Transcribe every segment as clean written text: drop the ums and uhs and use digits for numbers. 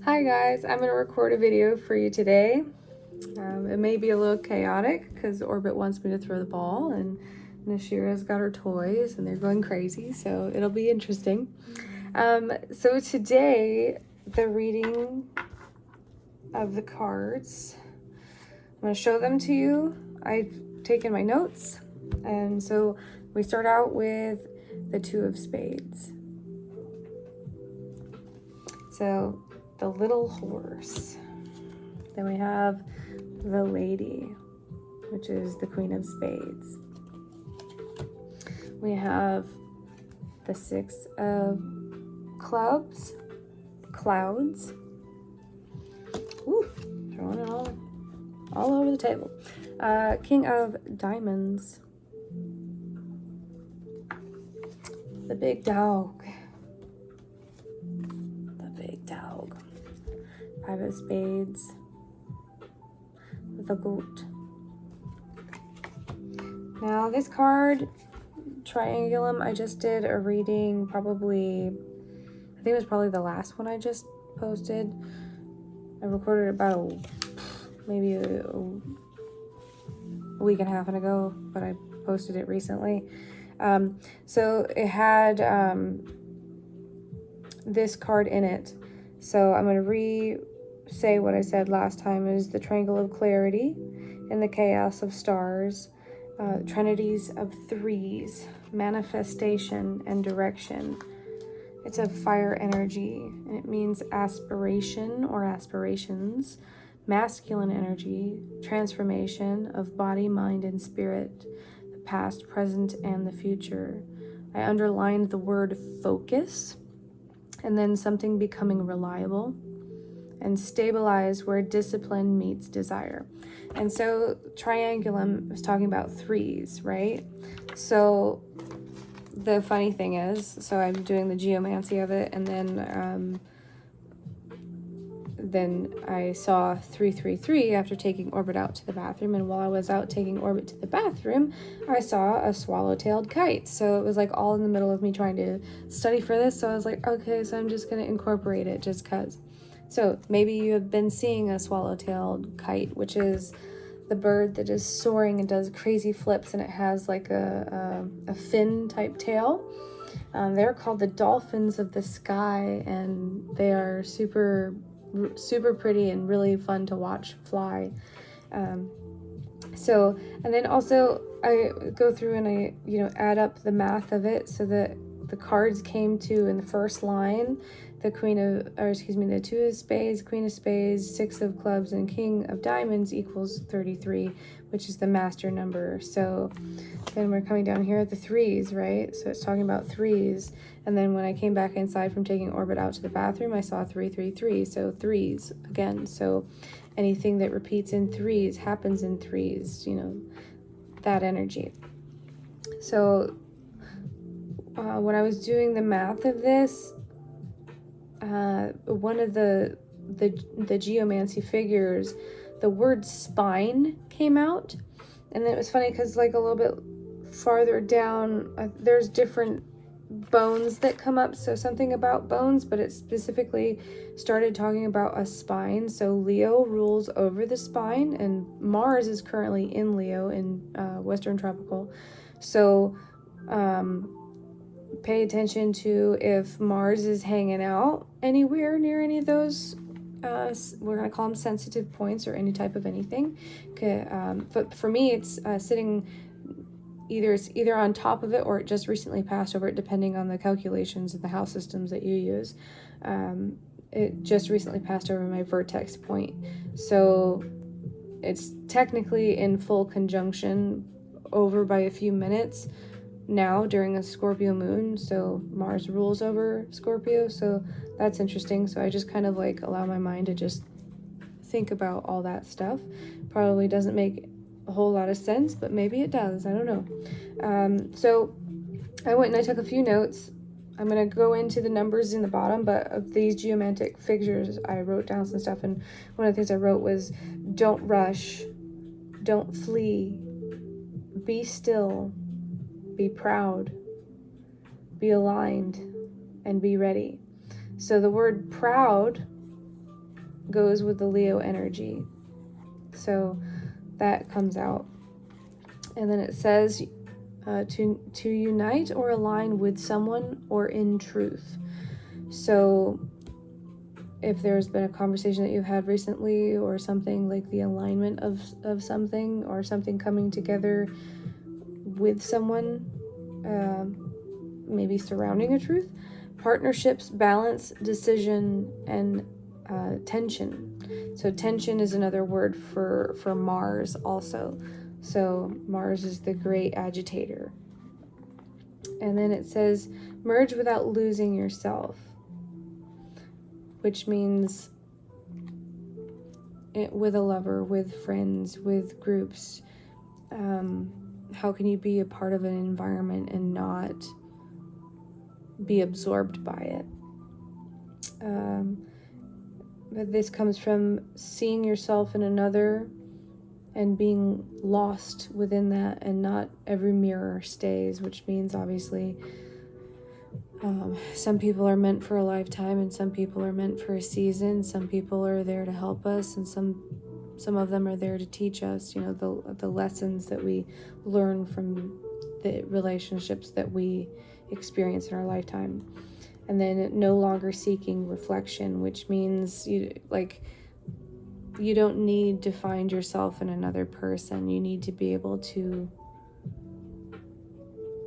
Hi guys, I'm going to record a video for you today. It may be a little chaotic because Orbit wants me to throw the ball and Nashira's got her toys and they're going crazy, so it'll be interesting. So today, the reading of the cards, I'm going to show them to you. I've taken my notes, and so we start out with the Two of Spades. So the little horse. Then we have the lady, which is the Queen of Spades. We have the Six of Clubs, clouds. Ooh, throwing it all over the table. King of Diamonds. The big dog. Five of Spades, the goat. Now this card, Triangulum, I just did a reading probably, I think it was probably the last one I just posted. I recorded about maybe a week and a half ago, but I posted it recently. So it had this card in it. So I'm going to say what I said last time is the Triangle of Clarity and the Chaos of Stars, Trinities of Threes, Manifestation and Direction. It's a fire energy, and it means aspiration or aspirations, masculine energy, transformation of body, mind, and spirit, the past, present, and the future. I underlined the word focus, and then something becoming reliable, and stabilize where discipline meets desire. And so Triangulum is talking about threes, right? So the funny thing is, so I'm doing the geomancy of it, and then I saw 333 after taking Orbit out to the bathroom, and while I was out taking Orbit to the bathroom, I saw a swallow-tailed kite. So it was like all in the middle of me trying to study for this, so I was like, okay, so I'm just going to incorporate it just because. So maybe you have been seeing a swallow-tailed kite, which is the bird that is soaring and does crazy flips, and it has like a fin type tail. They're called the dolphins of the sky, and they are super pretty and really fun to watch fly. So, and then also I go through and I, add up the math of it so that the cards came to, in the first line, the the Two of Spades, Queen of Spades, Six of Clubs, and King of Diamonds equals 33, which is the master number. So then we're coming down here at the threes, right? So it's talking about threes. And then when I came back inside from taking Orbit out to the bathroom, I saw 333. So threes again. So anything that repeats in threes happens in threes, that energy. So when I was doing the math of this, one of the geomancy figures, the word spine came out, and then it was funny because like a little bit farther down, there's different bones that come up, so something about bones, but it specifically started talking about a spine. So Leo rules over the spine, and Mars is currently in Leo in Western Tropical. So pay attention to if Mars is hanging out anywhere near any of those, we're going to call them sensitive points or any type of anything. But for me, it's sitting either on top of it or it just recently passed over it, depending on the calculations of the house systems that you use. It just recently passed over my vertex point. So it's technically in full conjunction over by a few minutes now during a Scorpio moon, so Mars rules over Scorpio, so that's interesting. So I just kind of like allow my mind to just think about all that stuff. Probably doesn't make a whole lot of sense, but maybe it does, I don't know. So I went and I took a few notes. I'm going to go into the numbers in the bottom, but of these geomantic figures, I wrote down some stuff, and one of the things I wrote was, don't rush, don't flee, be still, be proud, be aligned, and be ready. So the word proud goes with the Leo energy. So that comes out. And then it says to unite or align with someone or in truth. So if there's been a conversation that you've had recently or something, like the alignment of something or something coming together with someone, maybe surrounding a truth, partnerships, balance, decision, and tension. So tension is another word for Mars also. So Mars is the great agitator. And then it says merge without losing yourself, which means with a lover, with friends, with groups. How can you be a part of an environment and not be absorbed by it? But this comes from seeing yourself in another and being lost within that, and not every mirror stays, which means obviously some people are meant for a lifetime and some people are meant for a season. Some people are there to help us, and some of them are there to teach us, the lessons that we learn from the relationships that we experience in our lifetime. And then no longer seeking reflection, which means you don't need to find yourself in another person. You need to be able to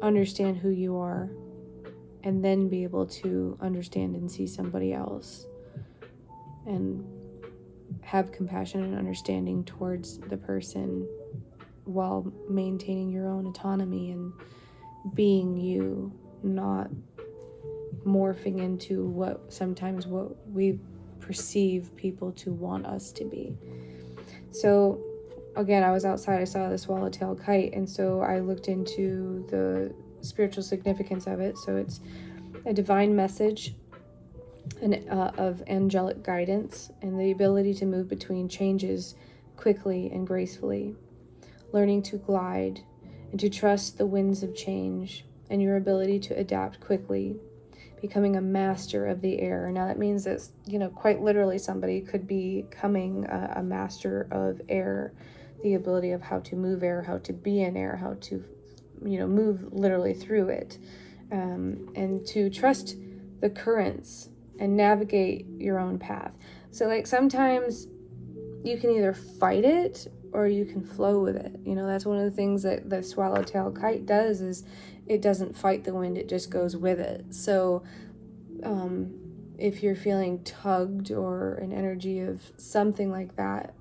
understand who you are and then be able to understand and see somebody else and have compassion and understanding towards the person while maintaining your own autonomy and being you, not morphing into what we perceive people to want us to be. So again, I was outside, I saw the Swallow Tailed Kite, and so I looked into the spiritual significance of it. So it's a divine message of angelic guidance and the ability to move between changes quickly and gracefully, learning to glide and to trust the winds of change and your ability to adapt quickly, becoming a master of the air. Now that means that, quite literally somebody could be becoming a master of air, the ability of how to move air, how to be in air, how to, move literally through it, and to trust the currents and navigate your own path. So sometimes you can either fight it or you can flow with it. That's one of the things that the Swallow-tailed Kite does, is it doesn't fight the wind, it just goes with it. So if you're feeling tugged or an energy of something like that,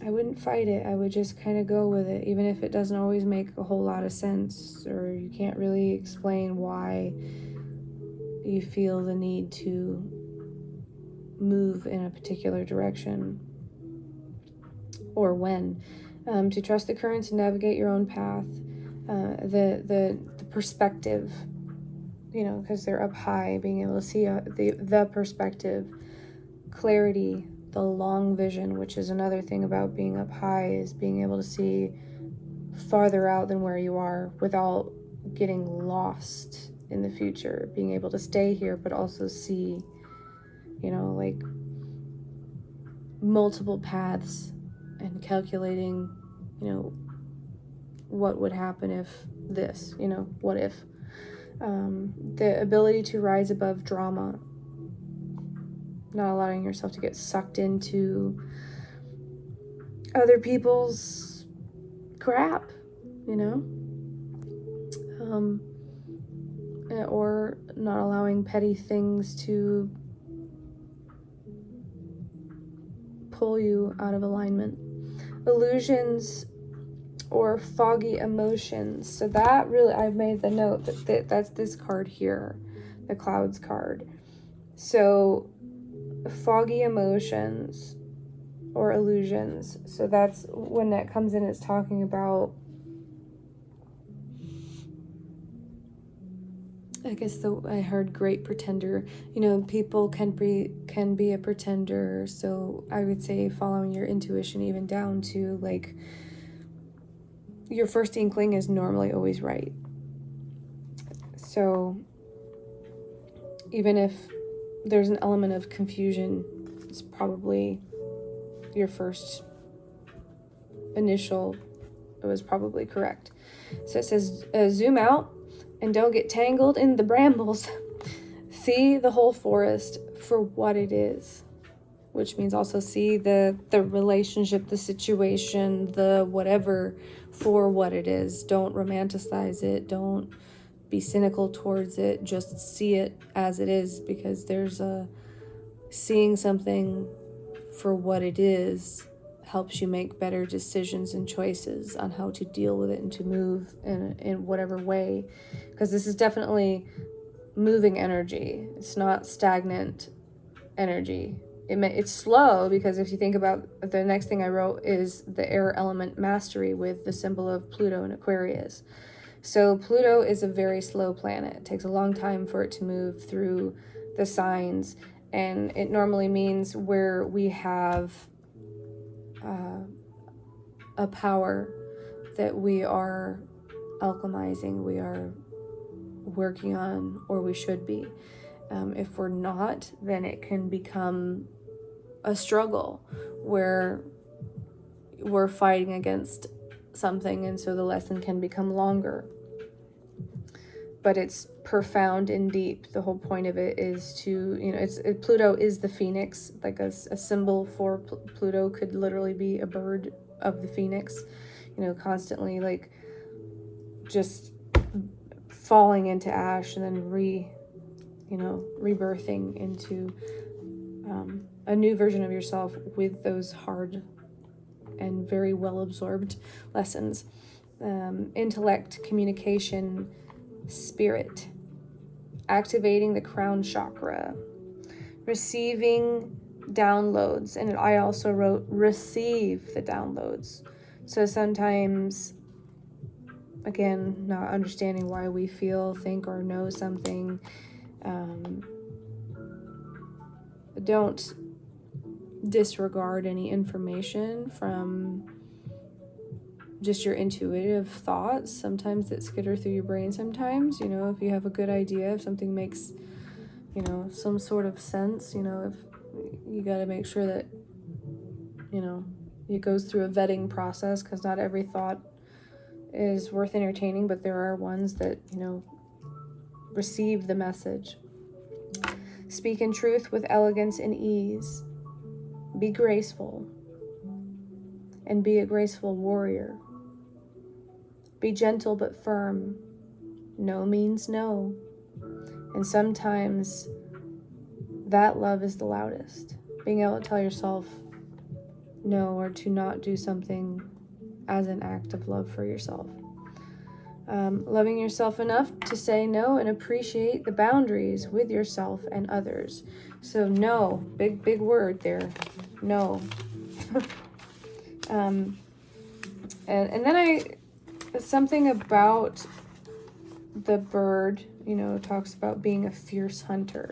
I wouldn't fight it. I would just kind of go with it, even if it doesn't always make a whole lot of sense, or you can't really explain why you feel the need to move in a particular direction or when. To trust the currents and navigate your own path. The perspective, because they're up high, being able to see the perspective, clarity, the long vision, which is another thing about being up high, is being able to see farther out than where you are without getting lost in the future, being able to stay here but also see, multiple paths, and calculating, what would happen if this, what if. The ability to rise above drama, not allowing yourself to get sucked into other people's crap, or not allowing petty things to pull you out of alignment. Illusions or foggy emotions. So that really, I've made the note that's this card here, the Clouds card. So foggy emotions or illusions. So that's when that comes in, it's talking about, I guess I heard great pretender. People can be a pretender. So I would say following your intuition, even down to your first inkling is normally always right. So even if there's an element of confusion, it's probably your first initial, it was probably correct. So it says, zoom out and don't get tangled in the brambles. See the whole forest for what it is, which means also see the relationship, the situation, the whatever for what it is. Don't romanticize it. Don't be cynical towards it. Just see it as it is, because there's a seeing something for what it is helps you make better decisions and choices on how to deal with it and to move in whatever way, because this is definitely moving energy. It's not stagnant energy. It's slow, because if you think about the next thing I wrote is the air element mastery with the symbol of Pluto and Aquarius. So Pluto is a very slow planet. It takes a long time for it to move through the signs, and it normally means where we have a power that we are alchemizing, we are working on, or we should be. If we're not, then it can become a struggle where we're fighting against something, and so the lesson can become longer. But it's profound and deep. The whole point of it is to, Pluto is the phoenix, like a symbol for Pluto could literally be a bird of the phoenix, constantly like just falling into ash and then rebirthing into a new version of yourself with those hard and very well absorbed lessons. Intellect, communication, spirit, activating the crown chakra, receiving downloads. And I also wrote receive the downloads. So sometimes, again, not understanding why we feel, think, or know something. Don't disregard any information from just your intuitive thoughts. Sometimes that skitter through your brain sometimes, if you have a good idea, if something makes, some sort of sense, if you got to make sure that, it goes through a vetting process, because not every thought is worth entertaining, but there are ones that, receive the message. Speak in truth with elegance and ease. Be graceful, and be a graceful warrior. Be gentle but firm. No means no. And sometimes that love is the loudest. Being able to tell yourself no, or to not do something as an act of love for yourself. Loving yourself enough to say no and appreciate the boundaries with yourself and others. So no, big word there. No. And then something about the bird, talks about being a fierce hunter.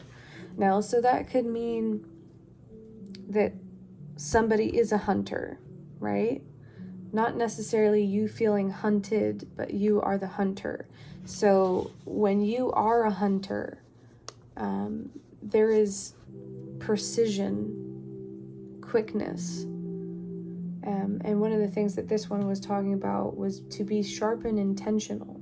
Now, so that could mean that somebody is a hunter, right? Not necessarily you feeling hunted, but you are the hunter. So when you are a hunter, there is precision, quickness. And one of the things that this one was talking about was to be sharp and intentional.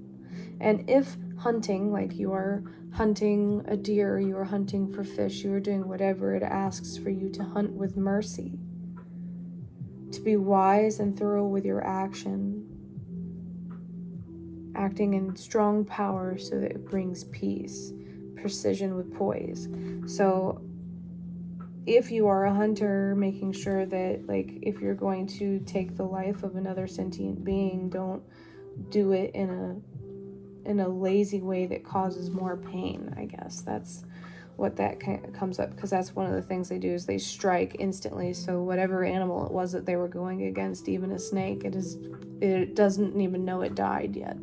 And if hunting, like you are hunting a deer, you are hunting for fish, you are doing whatever it asks for you to hunt with mercy. To be wise and thorough with your action, acting in strong power so that it brings peace, precision with poise. So if you are a hunter, making sure that, like, if you're going to take the life of another sentient being, don't do it in a lazy way that causes more pain. I guess that's what that comes up, because that's one of the things they do is they strike instantly. So whatever animal it was that they were going against, even a snake, it doesn't even know it died yet,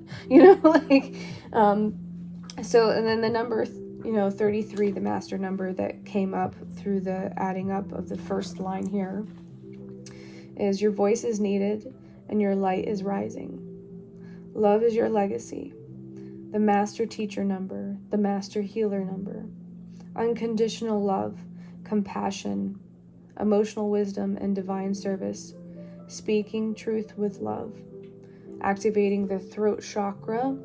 so. And then the number 33, the master number that came up through the adding up of the first line here, is your voice is needed and your light is rising. Love is your legacy. The master teacher number, the master healer number. unconditional love, compassion, emotional wisdom, and divine service, speaking truth with love, activating the throat chakra,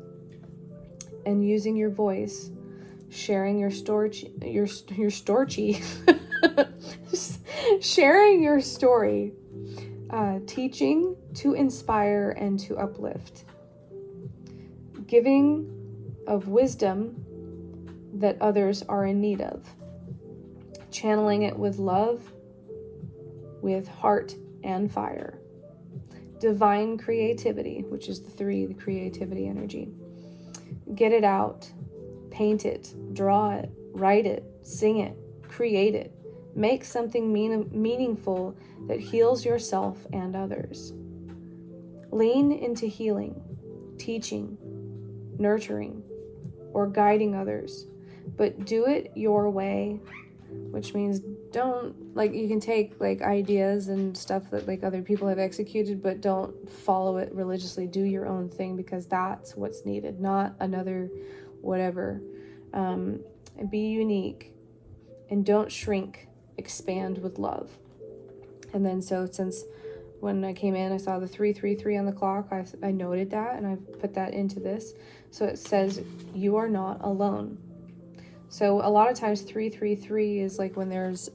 and using your voice, sharing your story, sharing your story, teaching to inspire and to uplift, giving of wisdom that others are in need of, channeling it with love, with heart and fire, divine creativity, which is the 3, the creativity energy. Get it out, paint it, draw it, write it, sing it, create it. Make something meaningful that heals yourself and others. Lean into healing, teaching, nurturing, or guiding others, but do it your way, which means don't, like, you can take like ideas and stuff that like other people have executed, but don't follow it religiously. Do your own thing, because that's what's needed, not another whatever. Be unique and don't shrink, expand with love. And then so since when I came in, I saw the 333 on the clock. I noted that and I put that into this. So it says, you are not alone. So a lot of times 333 is like when there's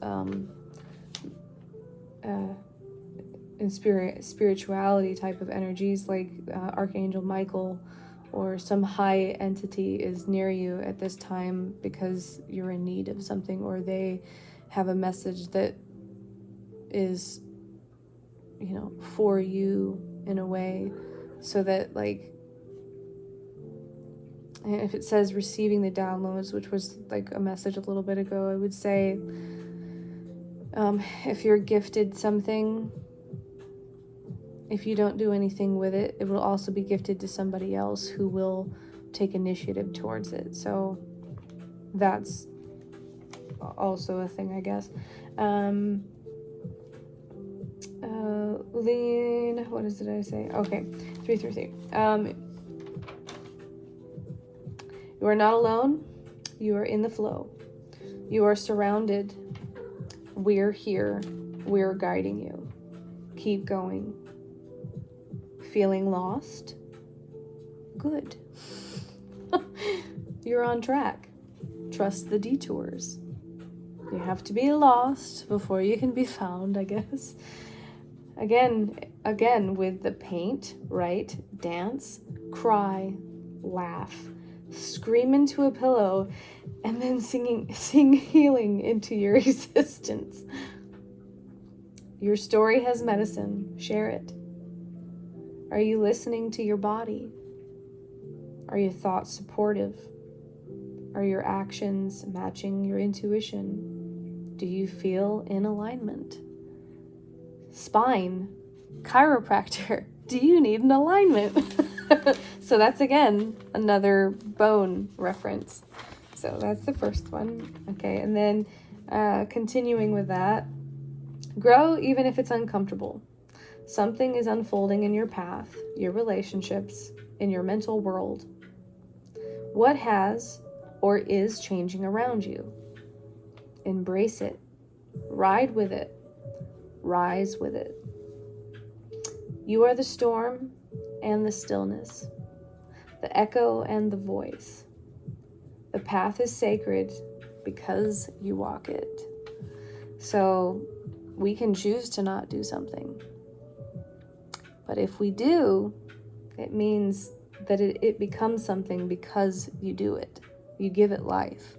in spirituality type of energies, like Archangel Michael or some high entity is near you at this time because you're in need of something, or they have a message that is, you know, for you in a way, so that like, and if it says receiving the downloads, which was like a message a little bit ago, I would say if you're gifted something, if you don't do anything with it, it will also be gifted to somebody else who will take initiative towards it. So that's also a thing, I guess. Lean, what did I say? Okay, 333. You are not alone. You are in the flow. You are surrounded. We're here. We're guiding you. Keep going. Feeling lost? Good. You're on track. Trust the detours. You have to be lost before you can be found, I guess. Again, with the paint, write, dance, cry, laugh, scream into a pillow, and then sing healing into your existence. Your story has medicine. Share it. Are you listening to your body? Are your thoughts supportive? Are your actions matching your intuition? Do you feel in alignment? Spine, chiropractor, do you need an alignment? So that's, again, another bone reference. So that's the first one. Okay, and then continuing with that, grow even if it's uncomfortable. Something is unfolding in your path, your relationships, in your mental world. What has or is changing around you? Embrace it. Ride with it. Rise with it. You are the storm and the stillness, the echo and the voice. The path is sacred because you walk it. So we can choose to not do something. But if we do, it means that it becomes something because you do it. You give it life.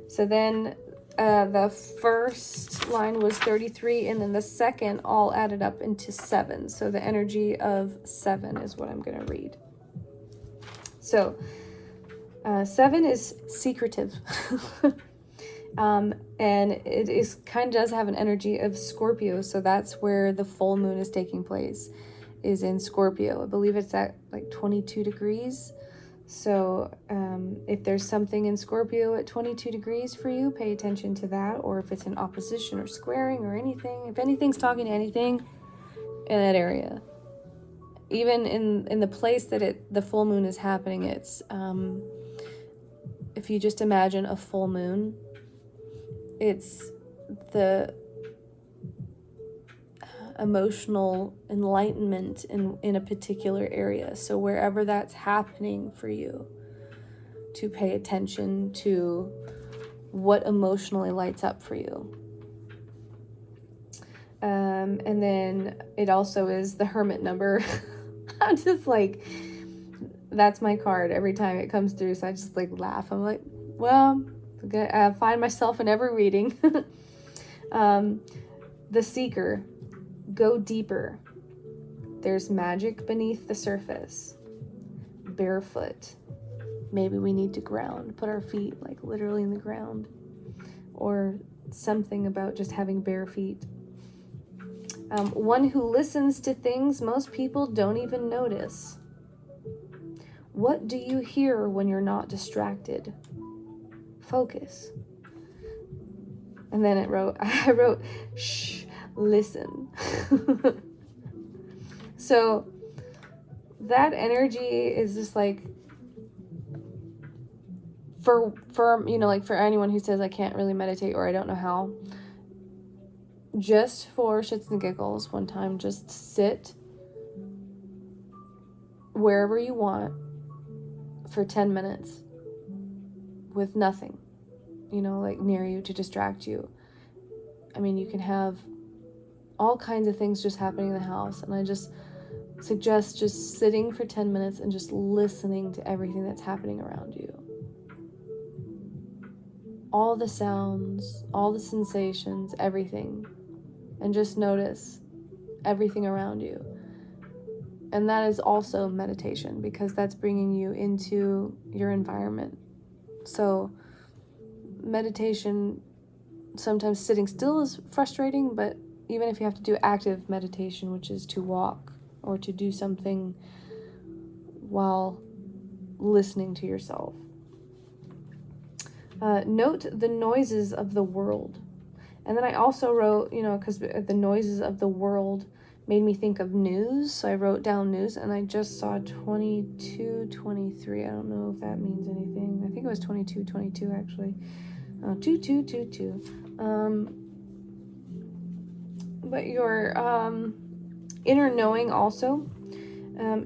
So then the first line was 33, and then the second all added up into 7. So the energy of 7 is what I'm going to read. So 7 is secretive. And it is kind of does have an energy of Scorpio. So that's where the full moon is taking place, is in Scorpio. I believe it's at like 22 degrees. So if there's something in Scorpio at 22 degrees for you, pay attention to that. Or if it's in opposition or squaring or anything, if anything's talking to anything in that area, even in the place that the full moon is happening, it's if you just imagine a full moon it's the emotional enlightenment in a particular area. So wherever that's happening for you, to pay attention to what emotionally lights up for you. And then it also is the Hermit number. I'm just like, that's my card every time it comes through. So I just like laugh. I'm like, well, I find myself in every reading. The Seeker, go deeper. There's magic beneath the surface. Barefoot. Maybe we need to ground, put our feet like literally in the ground, or something about just having bare feet. One who listens to things most people don't even notice. What do you hear when you're not distracted? Focus. And then I wrote, shh, listen. So that energy is just like, for like for anyone who says I can't really meditate or I don't know how, just for shits and giggles one time, just sit wherever you want for 10 minutes with nothing, like near you to distract you. I mean, you can have all kinds of things just happening in the house, and I just suggest just sitting for 10 minutes and just listening to everything that's happening around you. All the sounds, all the sensations, everything. And just notice everything around you. And that is also meditation, because that's bringing you into your environment. So meditation, sometimes sitting still is frustrating, but even if you have to do active meditation, which is to walk or to do something while listening to yourself. Note the noises of the world. And then I also wrote, because the noises of the world made me think of news. So I wrote down news, and I just saw 2223. I don't know if that means anything. I think it was 2222 actually. 2222. But your inner knowing also.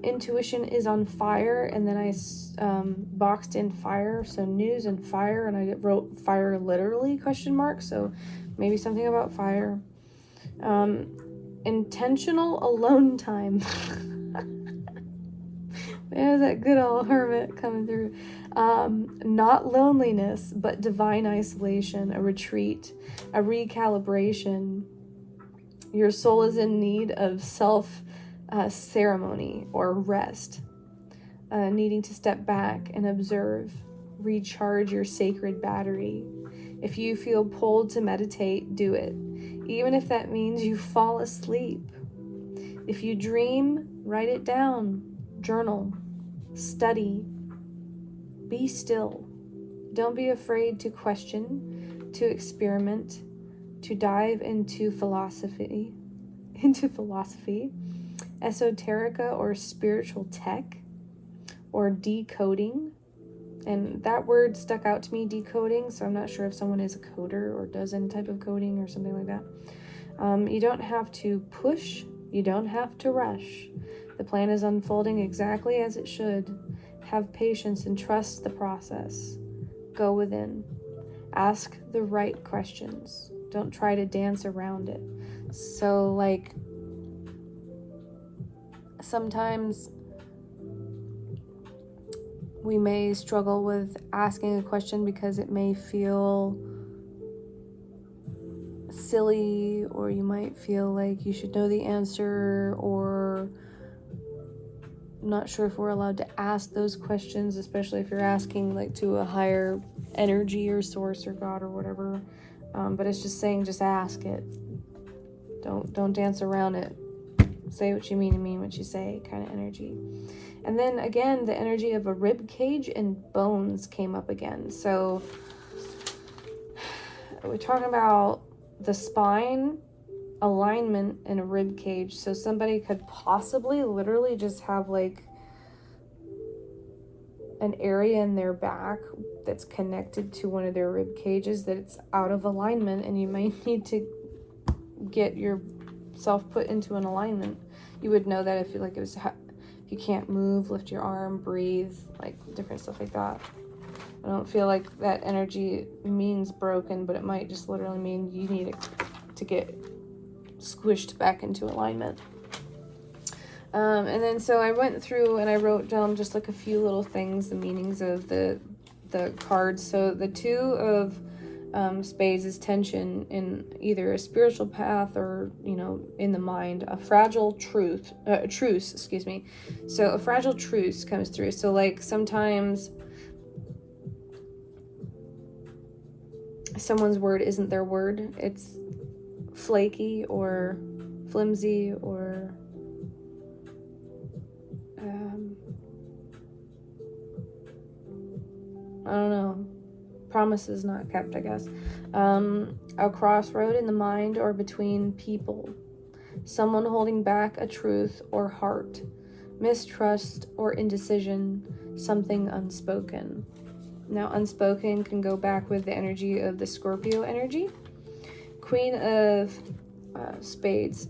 Intuition is on fire, and then I boxed in fire, so news and fire, and I wrote fire literally ? So maybe something about fire. Intentional alone time. There's that good old hermit coming through. Not loneliness, but divine isolation, a retreat, a recalibration. Your soul is in need of ceremony or rest, needing to step back and observe, recharge your sacred battery. If you feel pulled to meditate, do it, even if that means you fall asleep. If you dream, write it down, journal, study, be still. Don't be afraid to question, to experiment, to dive into philosophy, esoterica or spiritual tech, or decoding. And that word stuck out to me, decoding, so I'm not sure if someone is a coder or does any type of coding or something like that. You don't have to push, you don't have to rush. The plan is unfolding exactly as it should. Have patience and trust the process. Go within. Ask the right questions. Don't try to dance around it. So, like, sometimes we may struggle with asking a question because it may feel silly, or you might feel like you should know the answer, or not sure if we're allowed to ask those questions, especially if you're asking like to a higher energy or source or God or whatever. But it's just saying, just ask it. Don't dance around it. Say what you mean and mean what you say, kind of energy. And then again, the energy of a rib cage and bones came up again. So we're talking about the spine, alignment, and a rib cage. So somebody could possibly literally just have like an area in their back that's connected to one of their rib cages that it's out of alignment, and you might need to get yourself put into an alignment. You would know that if you can't move, lift your arm, breathe, like different stuff like that. I don't feel like that energy means broken, but it might just literally mean you need it to get squished back into alignment. And then so I went through and I wrote down just like a few little things, the meanings of the cards. So the 2 of spades is tension in either a spiritual path or, in the mind. A fragile truce, So a fragile truce comes through. So like sometimes someone's word isn't their word. It's flaky or flimsy or I don't know. Promises not kept, I guess. A crossroad in the mind or between people. Someone holding back a truth or heart. Mistrust or indecision. Something unspoken. Now, unspoken can go back with the energy of the Scorpio energy. Queen of spades.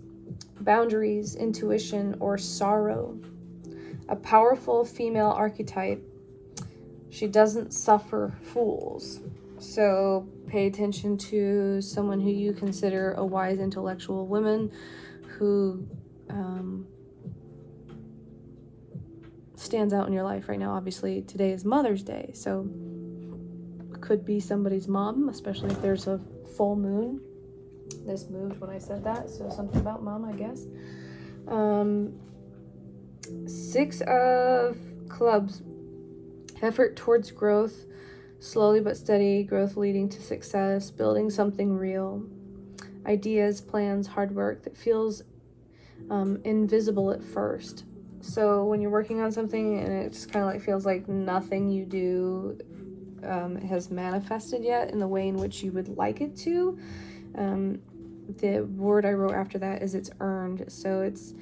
Boundaries, intuition, or sorrow. A powerful female archetype. She doesn't suffer fools. So pay attention to someone who you consider a wise intellectual woman who stands out in your life right now. Obviously, today is Mother's Day, so it could be somebody's mom, especially if there's a full moon. This moved when I said that, so something about mom, I guess. 6 of clubs. Effort towards growth, slowly but steady, growth leading to success, building something real. Ideas, plans, hard work that feels invisible at first. So when you're working on something and it just kind of like feels like nothing you do has manifested yet in the way in which you would like it to, the word I wrote after that is it's earned. So it's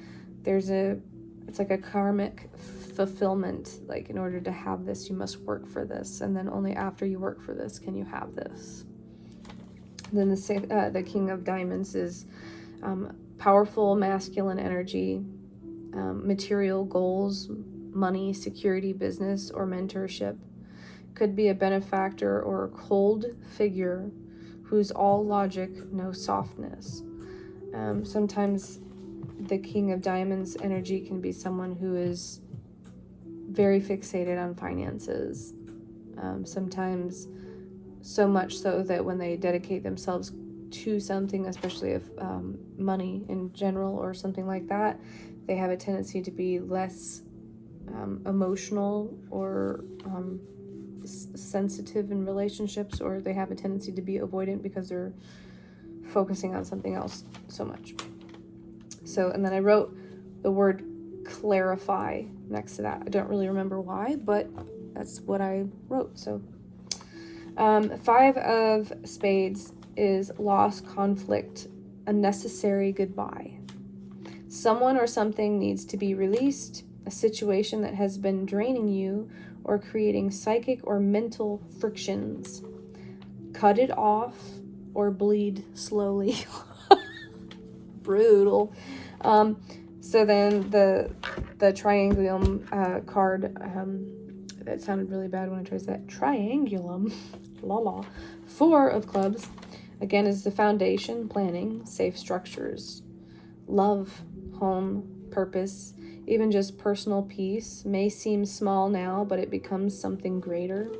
like a karmic fulfillment. Like, in order to have this, you must work for this, and then only after you work for this can you have this. Then the King of Diamonds is powerful masculine energy, material goals, money, security, business, or mentorship. Could be a benefactor or a cold figure who's all logic, no softness. Sometimes the King of Diamonds energy can be someone who is very fixated on finances. Sometimes so much so that when they dedicate themselves to something, especially if money in general or something like that, they have a tendency to be less emotional or sensitive in relationships, or they have a tendency to be avoidant because they're focusing on something else so much. So, and then I wrote the word clarify next to that. I don't really remember why, but that's what I wrote. So 5 of spades is loss, conflict, a necessary goodbye. Someone or something needs to be released, a situation that has been draining you or creating psychic or mental frictions. Cut it off or bleed slowly. Brutal. So then the triangulum card, that sounded really bad when I tried that. Triangulum, 4 of clubs, again, is the foundation, planning, safe structures, love, home, purpose, even just personal peace. May seem small now, but it becomes something greater.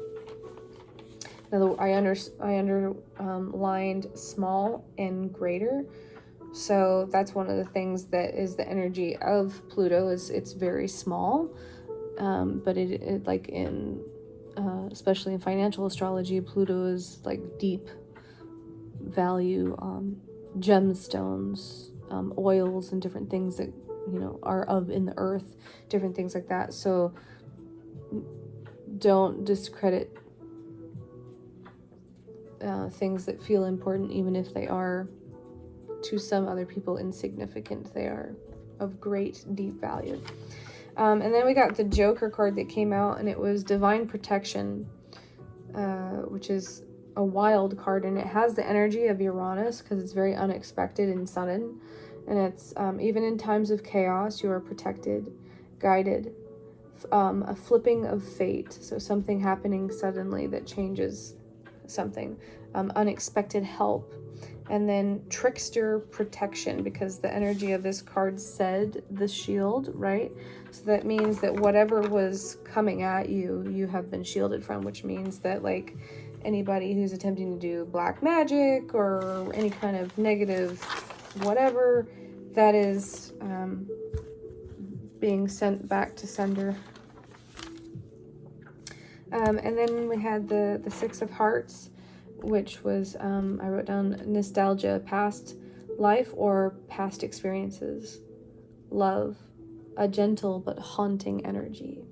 Now, I underlined small and greater. So that's one of the things that is the energy of Pluto, is it's very small, but it like in especially in financial astrology, Pluto is like deep value, gemstones, oils, and different things that are of in the earth, different things like that. So don't discredit things that feel important, even if they are to some other people insignificant. They are of great deep value. And then we got the Joker card that came out, and it was Divine Protection, which is a wild card, and it has the energy of Uranus because it's very unexpected and sudden. And it's even in times of chaos, you are protected, guided, a flipping of fate. So something happening suddenly that changes something, unexpected help. And then trickster protection, because the energy of this card said the shield, right? So that means that whatever was coming at you, you have been shielded from, which means that like anybody who's attempting to do black magic or any kind of negative whatever, that is being sent back to sender. And then we had the Six of Hearts, which was, I wrote down nostalgia, past life or past experiences, love, a gentle but haunting energy.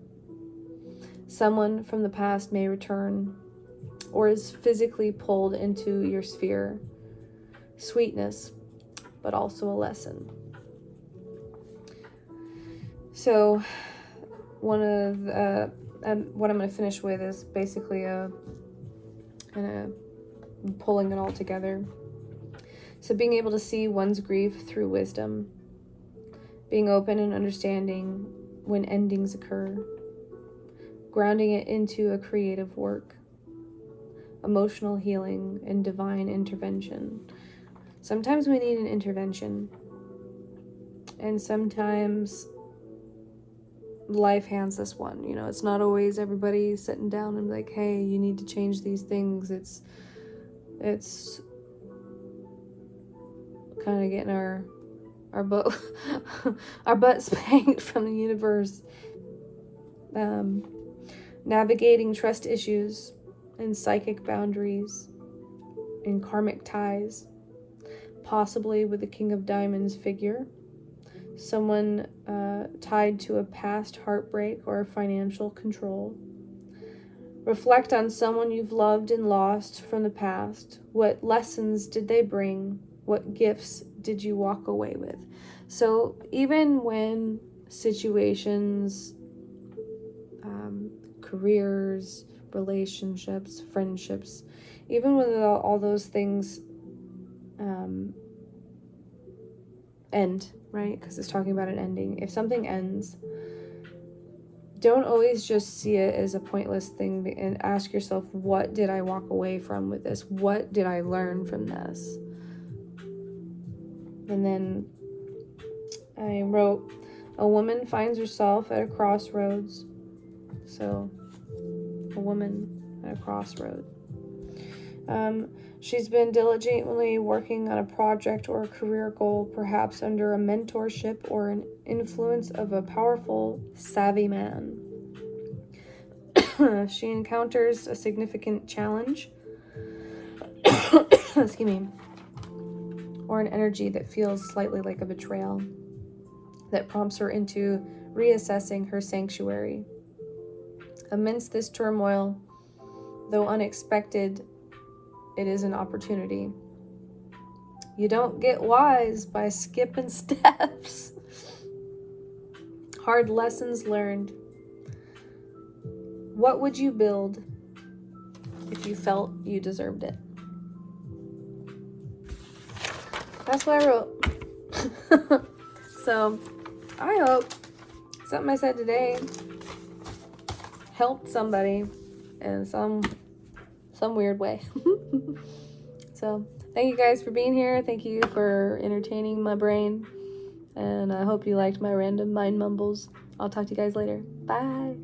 Someone from the past may return or is physically pulled into your sphere. Sweetness, but also a lesson. So one of the, what I'm going to finish with is basically pulling it all together. So being able to see one's grief through wisdom, being open and understanding when endings occur, grounding it into a creative work, emotional healing, and divine intervention. Sometimes we need an intervention, and sometimes life hands us one. You know, it's not always everybody sitting down and like, hey, you need to change these things. It's kind of getting our butt spanked from the universe. Navigating trust issues and psychic boundaries and karmic ties, possibly with the King of Diamonds figure, someone tied to a past heartbreak or financial control. Reflect on someone you've loved and lost from the past. What lessons did they bring? What gifts did you walk away with? So even when situations, careers, relationships, friendships, even when all those things end, right? Because it's talking about an ending. If something ends, don't always just see it as a pointless thing and ask yourself, what did I walk away from with this? What did I learn from this? And then I wrote, a woman finds herself at a crossroads. So, a woman at a crossroad. She's been diligently working on a project or a career goal, perhaps under a mentorship or an influence of a powerful, savvy man. She encounters a significant challenge, excuse me, or an energy that feels slightly like a betrayal that prompts her into reassessing her sanctuary. Amidst this turmoil, though unexpected, it is an opportunity. You don't get wise by skipping steps. Hard lessons learned. What would you build if you felt you deserved it? That's what I wrote. So, I hope something I said today helped somebody in some weird way. So, thank you guys for being here. Thank you for entertaining my brain. And I hope you liked my random mind mumbles. I'll talk to you guys later. Bye.